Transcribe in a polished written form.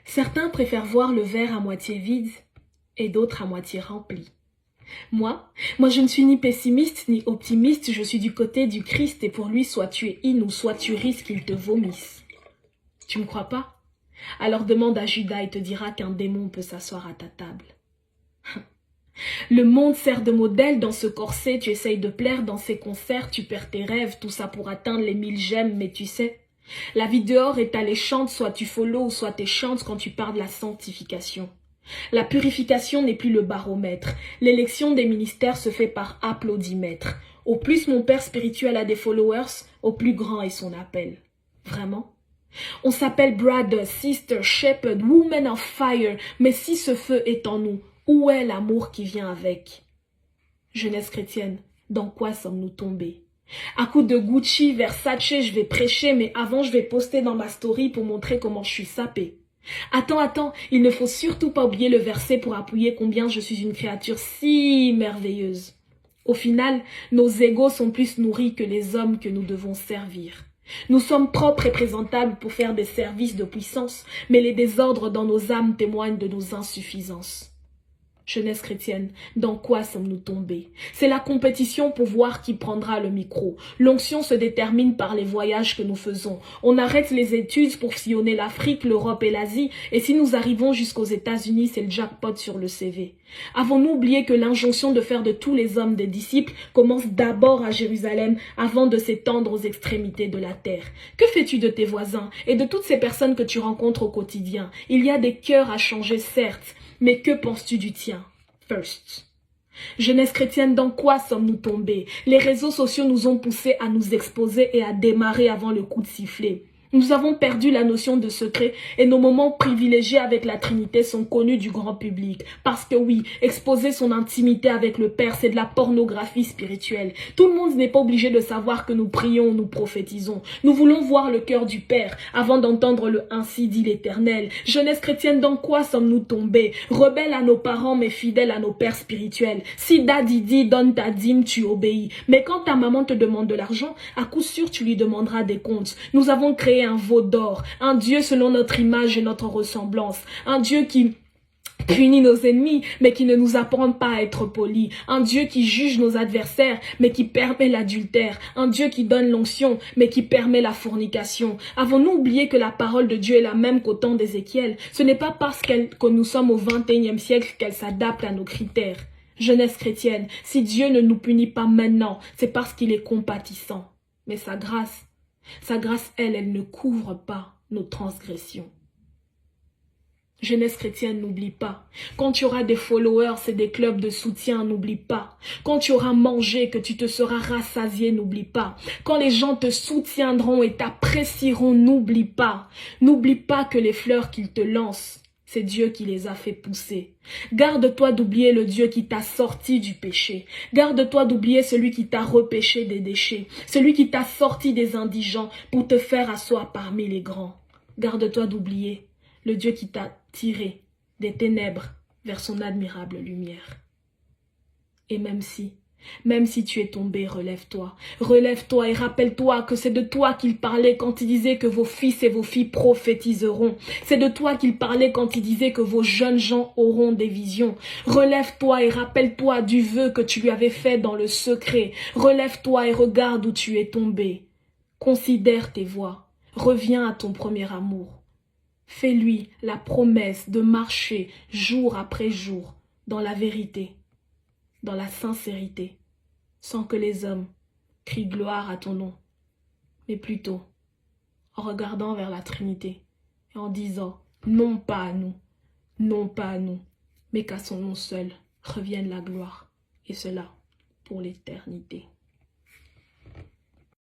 Certains préfèrent voir le verre à moitié vide et d'autres à moitié rempli. Moi, je ne suis ni pessimiste ni optimiste, je suis du côté du Christ et pour lui, soit tu es in ou soit tu risques qu'il te vomisse. Tu me crois pas? Alors demande à Judas, il te dira qu'un démon peut s'asseoir à ta table. Le monde sert de modèle dans ce corset, tu essayes de plaire dans ces concerts, tu perds tes rêves, tout ça pour atteindre les 1000 j'aime, mais tu sais, la vie dehors est alléchante, soit tu follow ou soit tu chantes quand tu parles de la sanctification. La purification n'est plus le baromètre. L'élection des ministères se fait par applaudimètre. Au plus mon père spirituel a des followers, au plus grand est son appel. Vraiment? On s'appelle brother, sister, shepherd, woman of fire, mais si ce feu est en nous, où est l'amour qui vient avec? Jeunesse chrétienne, dans quoi sommes-nous tombés? À coup de Gucci, Versace, je vais prêcher, mais avant je vais poster dans ma story pour montrer comment je suis sapée. Attends, il ne faut surtout pas oublier le verset pour appuyer combien je suis une créature si merveilleuse. Au final, nos égos sont plus nourris que les hommes que nous devons servir. Nous sommes propres et présentables pour faire des services de puissance, mais les désordres dans nos âmes témoignent de nos insuffisances. Jeunesse chrétienne, dans quoi sommes-nous tombés? C'est la compétition pour voir qui prendra le micro. L'onction se détermine par les voyages que nous faisons. On arrête les études pour sillonner l'Afrique, l'Europe et l'Asie, et si nous arrivons jusqu'aux États-Unis, c'est le jackpot sur le CV. Avons-nous oublié que l'injonction de faire de tous les hommes des disciples commence d'abord à Jérusalem avant de s'étendre aux extrémités de la terre? Que fais-tu de tes voisins et de toutes ces personnes que tu rencontres au quotidien? Il y a des cœurs à changer, certes, mais que penses-tu du tien? First. Jeunesse chrétienne, dans quoi sommes-nous tombés? Les réseaux sociaux nous ont poussés à nous exposer et à démarrer avant le coup de sifflet. Nous avons perdu la notion de secret et nos moments privilégiés avec la Trinité sont connus du grand public. Parce que oui, exposer son intimité avec le Père, c'est de la pornographie spirituelle. Tout le monde n'est pas obligé de savoir que nous prions, nous prophétisons. Nous voulons voir le cœur du Père avant d'entendre le ainsi dit l'Éternel. Jeunesse chrétienne, dans quoi sommes-nous tombés? Rebelles à nos parents mais fidèles à nos pères spirituels. Si daddy dit donne ta dîme, tu obéis. Mais quand ta maman te demande de l'argent, à coup sûr tu lui demanderas des comptes. Nous avons créé un veau d'or, un Dieu selon notre image et notre ressemblance, un Dieu qui punit nos ennemis, mais qui ne nous apprend pas à être polis, un Dieu qui juge nos adversaires, mais qui permet l'adultère, un Dieu qui donne l'onction, mais qui permet la fornication. Avons-nous oublié que la parole de Dieu est la même qu'au temps d'Ézéchiel? Ce n'est pas parce que nous sommes au XXIe siècle qu'elle s'adapte à nos critères. Jeunesse chrétienne, si Dieu ne nous punit pas maintenant, c'est parce qu'il est compatissant. Mais sa grâce, elle ne couvre pas nos transgressions. Jeunesse chrétienne, n'oublie pas. Quand tu auras des followers et des clubs de soutien, n'oublie pas. Quand tu auras mangé, que tu te seras rassasié, n'oublie pas. Quand les gens te soutiendront et t'apprécieront, n'oublie pas. N'oublie pas que les fleurs qu'ils te lancent, c'est Dieu qui les a fait pousser. Garde-toi d'oublier le Dieu qui t'a sorti du péché. Garde-toi d'oublier celui qui t'a repêché des déchets. Celui qui t'a sorti des indigents pour te faire asseoir parmi les grands. Garde-toi d'oublier le Dieu qui t'a tiré des ténèbres vers son admirable lumière. Et même si tu es tombé, relève-toi. Relève-toi et rappelle-toi que c'est de toi qu'il parlait quand il disait que vos fils et vos filles prophétiseront. C'est de toi qu'il parlait quand il disait que vos jeunes gens auront des visions. Relève-toi et rappelle-toi du vœu que tu lui avais fait dans le secret. Relève-toi et regarde où tu es tombé. Considère tes voies. Reviens à ton premier amour. Fais-lui la promesse de marcher jour après jour dans la vérité, dans la sincérité, sans que les hommes crient gloire à ton nom, mais plutôt en regardant vers la Trinité et en disant non pas à nous, mais qu'à son nom seul revienne la gloire, et cela pour l'éternité.